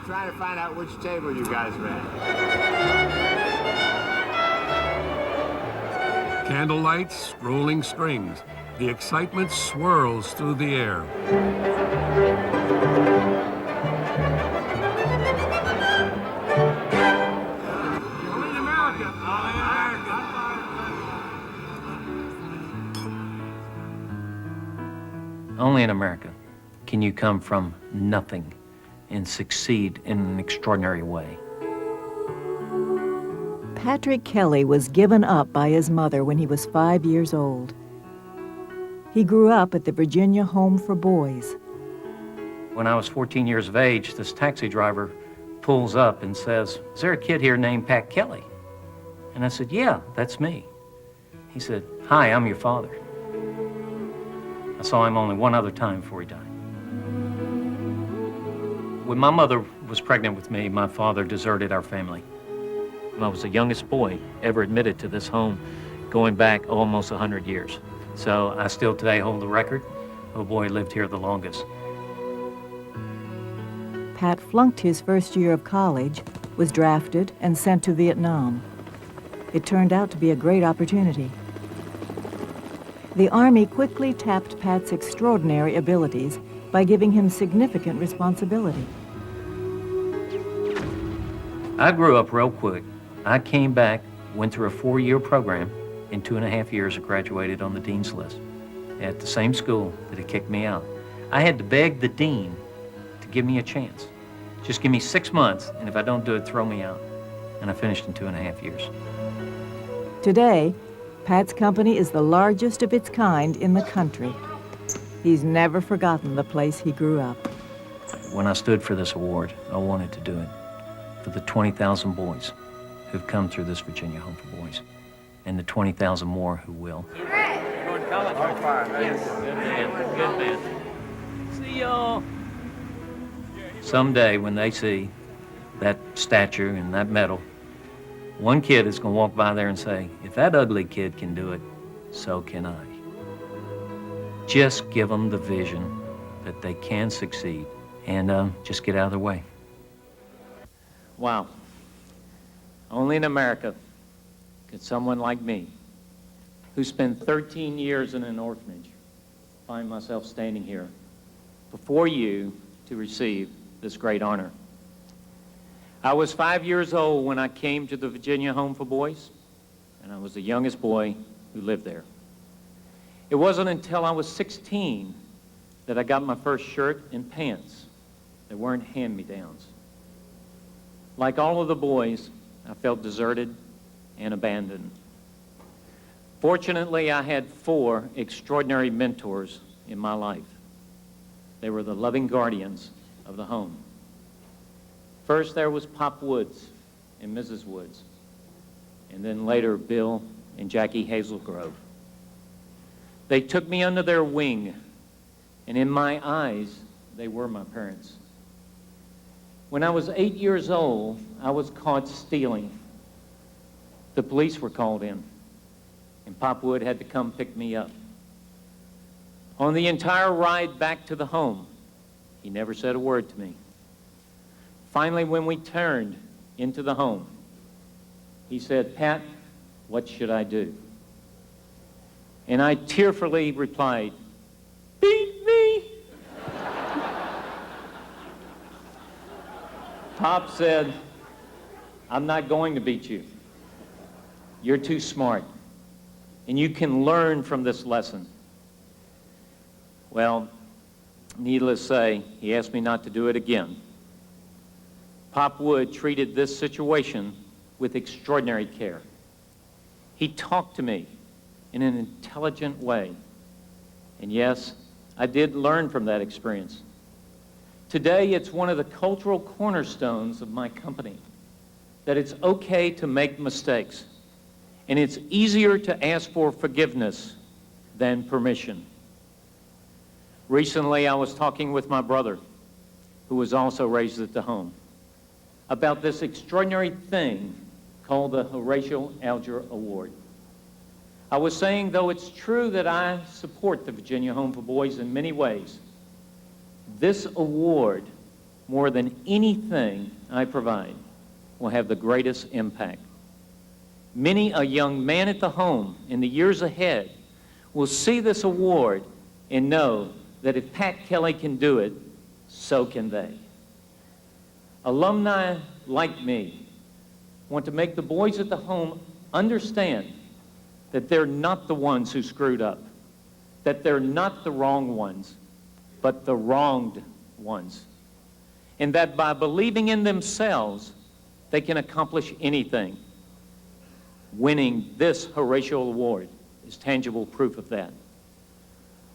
trying to find out which table you guys were at. Candlelights, rolling strings. The excitement swirls through the air. Only in America. Only in America can you come from nothing and succeed in an extraordinary way. Patrick Kelly was given up by his mother when he was 5 years old. He grew up at the Virginia Home for Boys. When I was 14 years of age, this taxi driver pulls up and says, "Is there a kid here named Pat Kelly?" And I said, "Yeah, that's me." He said, "Hi, I'm your father." I saw him only one other time before he died. When my mother was pregnant with me, my father deserted our family. I was the youngest boy ever admitted to this home, going back almost 100 years. So I still today hold the record of a boy who lived here the longest. Pat flunked his first year of college, was drafted, and sent to Vietnam. It turned out to be a great opportunity. The Army quickly tapped Pat's extraordinary abilities by giving him significant responsibility. I grew up real quick. I came back, went through a 4-year program. In 2.5 years, I graduated on the dean's list at the same school that had kicked me out. I had to beg the dean to give me a chance. Just give me 6 months, and if I don't do it, throw me out. And I finished in 2.5 years. Today, Pat's company is the largest of its kind in the country. He's never forgotten the place he grew up. When I stood for this award, I wanted to do it for the 20,000 boys who've come through this Virginia Home for Boys, and the 20,000 more who will. Going to college, right? Yes. Good man. Good man. See y'all. Someday when they see that statue and that medal, one kid is going to walk by there and say, "If that ugly kid can do it, so can I." Just give them the vision that they can succeed, and just get out of their way. Wow. Only in America could someone like me, who spent 13 years in an orphanage, find myself standing here before you to receive this great honor. I was 5 years old when I came to the Virginia Home for Boys, and I was the youngest boy who lived there. It wasn't until I was 16 that I got my first shirt and pants that weren't hand-me-downs. Like all of the boys, I felt deserted and abandoned. Fortunately, I had 4 extraordinary mentors in my life. They were the loving guardians of the home. First, there was Pop Woods and Mrs. Woods, and then later, Bill and Jackie Hazelgrove. They took me under their wing, and in my eyes, they were my parents. When I was 8 years old, I was caught stealing. The police were called in, and Pop Wood had to come pick me up. On the entire ride back to the home, he never said a word to me. Finally, when we turned into the home, he said, "Pat, what should I do?" And I tearfully replied, "Beat me." Pop said, "I'm not going to beat you. You're too smart, and you can learn from this lesson." Well, needless to say, he asked me not to do it again. Pop Wood treated this situation with extraordinary care. He talked to me in an intelligent way. And yes, I did learn from that experience. Today, it's one of the cultural cornerstones of my company, that it's okay to make mistakes, and it's easier to ask for forgiveness than permission. Recently, I was talking with my brother, who was also raised at the home, about this extraordinary thing called the Horatio Alger Award. I was saying, though it's true that I support the Virginia Home for Boys in many ways, this award more than anything I provide, will have the greatest impact. Many a young man at the home in the years ahead will see this award and know that if Pat Kelly can do it, so can they. Alumni like me want to make the boys at the home understand that they're not the ones who screwed up, that they're not the wrong ones, but the wronged ones, and that by believing in themselves, they can accomplish anything. Winning this Horatio Award is tangible proof of that.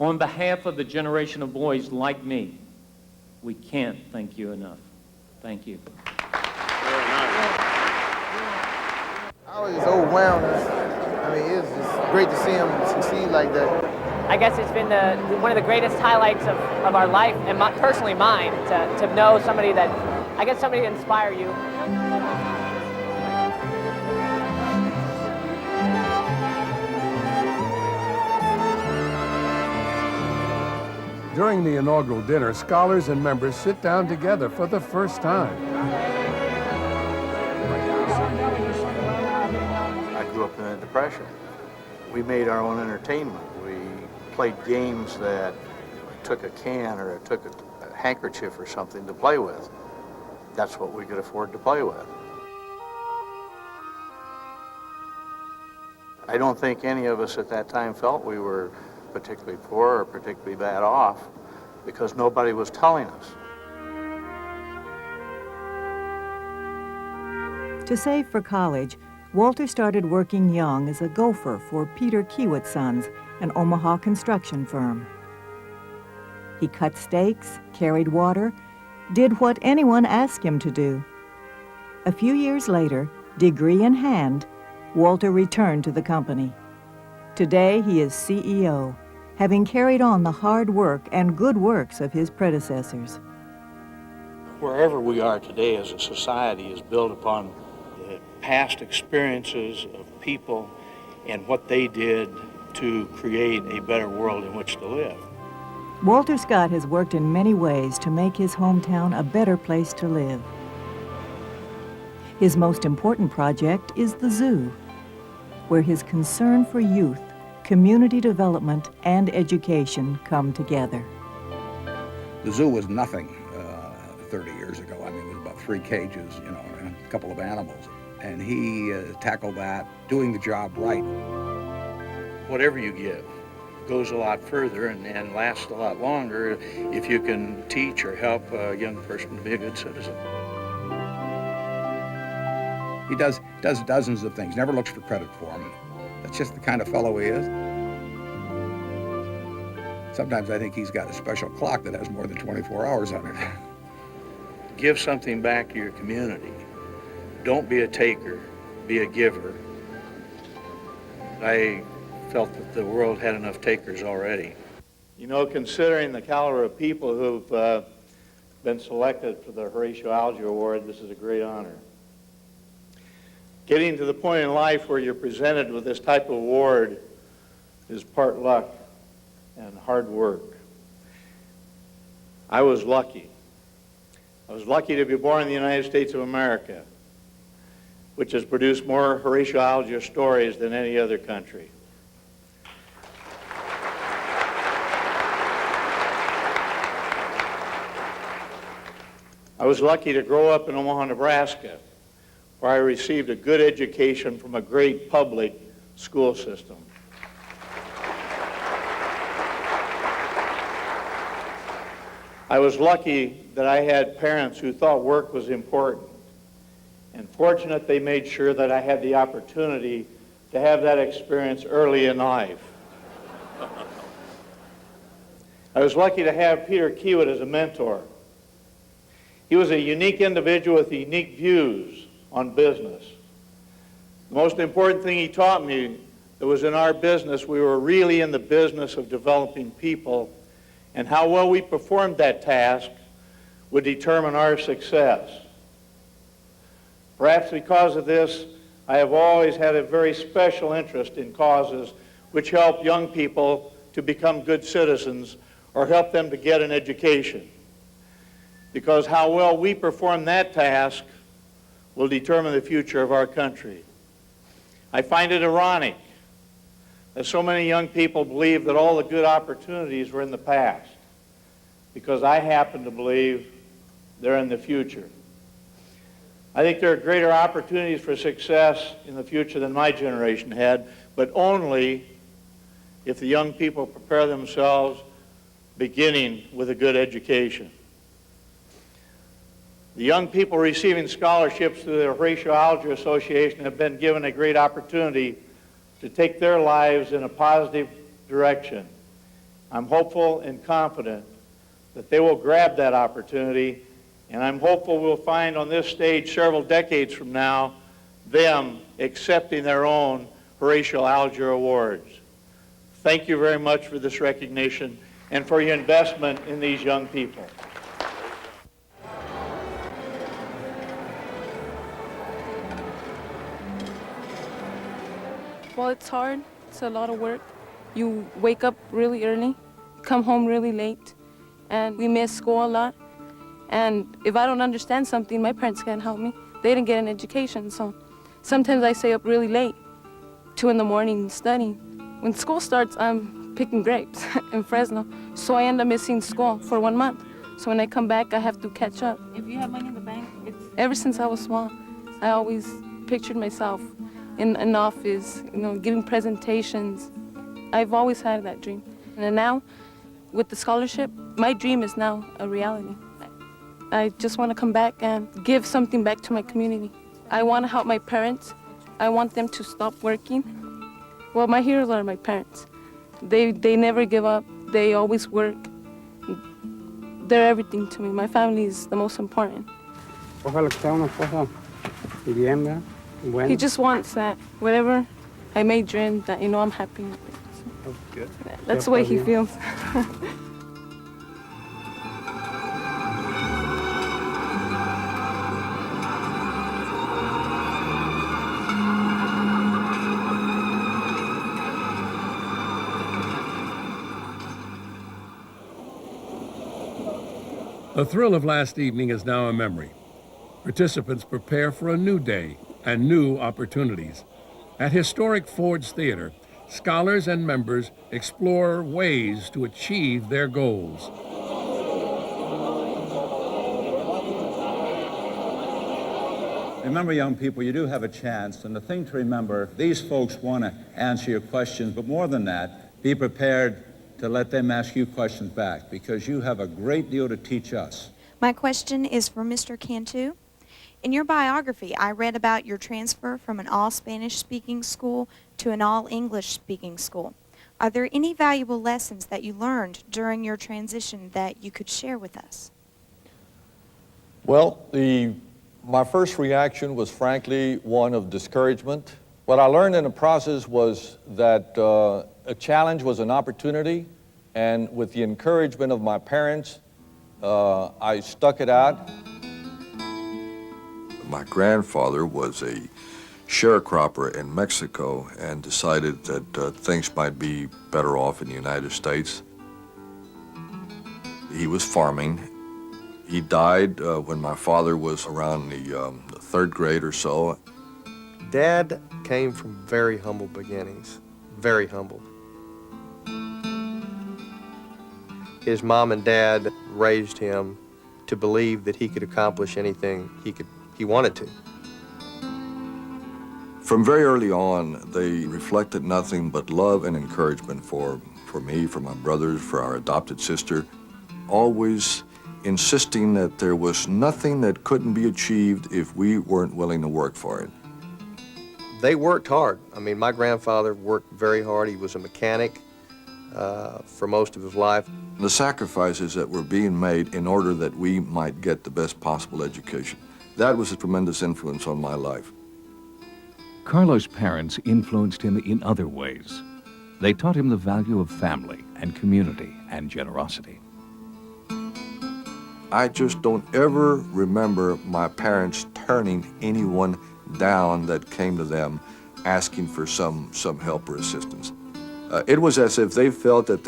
On behalf of the generation of boys like me, we can't thank you enough. Thank you. I was just overwhelmed. I mean, it's just great to see him succeed like that. I guess it's been one of the greatest highlights of our life, and personally mine, to know somebody that, I guess somebody to inspire you. During the inaugural dinner, scholars and members sit down together for the first time. I grew up in the Depression. We made our own entertainment. We played games that took a can or took a handkerchief or something to play with. That's what we could afford to play with. I don't think any of us at that time felt we were particularly poor or particularly bad off because nobody was telling us. To save for college, Walter started working young as a gopher for Peter Kiewit Sons, an Omaha construction firm. He cut stakes, carried water, did what anyone asked him to do. A few years later, degree in hand, Walter returned to the company. Today, he is CEO, having carried on the hard work and good works of his predecessors. Wherever we are today as a society is built upon the past experiences of people and what they did to create a better world in which to live. Walter Scott has worked in many ways to make his hometown a better place to live. His most important project is the zoo, where his concern for youth, community development, and education come together. The zoo was nothing 30 years ago. I mean, it was about 3 cages, and a couple of animals. And he tackled that, doing the job right. Whatever you give goes a lot further and lasts a lot longer if you can teach or help a young person to be a good citizen. He does dozens of things, never looks for credit for them. That's just the kind of fellow he is. Sometimes I think he's got a special clock that has more than 24 hours on it. Give something back to your community. Don't be a taker, be a giver. I felt that the world had enough takers already. You know, considering the caliber of people who've been selected for the Horatio Alger Award, this is a great honor. Getting to the point in life where you're presented with this type of award is part luck and hard work. I was lucky. I was lucky to be born in the United States of America, which has produced more Horatio Alger stories than any other country. I was lucky to grow up in Omaha, Nebraska, where I received a good education from a great public school system. I was lucky that I had parents who thought work was important, and fortunate they made sure that I had the opportunity to have that experience early in life. I was lucky to have Peter Kiewit as a mentor. He was a unique individual with unique views on business. The most important thing he taught me that was in our business, we were really in the business of developing people, and how well we performed that task would determine our success. Perhaps because of this, I have always had a very special interest in causes which help young people to become good citizens or help them to get an education. because how well we perform that task will determine the future of our country. I find it ironic that so many young people believe that all the good opportunities were in the past, because I happen to believe they're in the future. I think there are greater opportunities for success in the future than my generation had, but only if the young people prepare themselves beginning with a good education. The young people receiving scholarships through the Horatio Alger Association have been given a great opportunity to take their lives in a positive direction. I'm hopeful and confident that they will grab that opportunity, and I'm hopeful we'll find on this stage several decades from now them accepting their own Horatio Alger Awards. Thank you very much for this recognition and for your investment in these young people. Well, it's hard. It's a lot of work. You wake up really early, come home really late, and we miss school a lot. And if I don't understand something, my parents can't help me. They didn't get an education, so sometimes I stay up really late, 2 in the morning studying. When school starts, I'm picking grapes in Fresno, so I end up missing school for 1 month. So when I come back, I have to catch up. If you have money in the bank, ever since I was small, I always pictured myself in an office, giving presentations. I've always had that dream. And now, with the scholarship, my dream is now a reality. I just want to come back and give something back to my community. I want to help my parents. I want them to stop working. Well, my heroes are my parents. They never give up. They always work. They're everything to me. My family is the most important. He just wants that whatever I may dream, that I'm happy with it. So Good. that's the way he feels. The thrill of last evening is now a memory. Participants prepare for a new day and new opportunities. At historic Ford's Theater, scholars and members explore ways to achieve their goals. Remember, young people, you do have a chance, and the thing to remember, these folks want to answer your questions, but more than that, be prepared to let them ask you questions back, because you have a great deal to teach us. My question is for Mr. Cantu. In your biography, I read about your transfer from an all-Spanish-speaking school to an all-English-speaking school. Are there any valuable lessons that you learned during your transition that you could share with us? Well, my first reaction was frankly one of discouragement. What I learned in the process was that a challenge was an opportunity, and with the encouragement of my parents, I stuck it out. My grandfather was a sharecropper in Mexico and decided that things might be better off in the United States. He was farming. He died when my father was around the 3rd grade or so. Dad came from very humble beginnings, very humble. His mom and dad raised him to believe that he could accomplish anything he wanted to. From very early on, they reflected nothing but love and encouragement for me, for my brothers, for our adopted sister, always insisting that there was nothing that couldn't be achieved if we weren't willing to work for it. They worked hard. I mean, my grandfather worked very hard. He was a mechanic for most of his life. The sacrifices that were being made in order that we might get the best possible education, that was a tremendous influence on my life. Carlos' parents influenced him in other ways. They taught him the value of family and community and generosity. I just don't ever remember my parents turning anyone down that came to them asking for some help or assistance. It was as if they felt that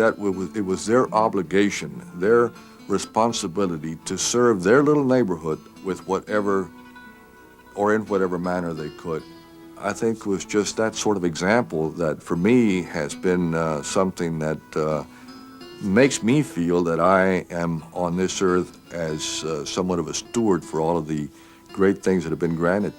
it was their obligation, their responsibility to serve their little neighborhood with whatever or in whatever manner they could. I think it was just that sort of example that for me has been something that makes me feel that I am on this earth as somewhat of a steward for all of the great things that have been granted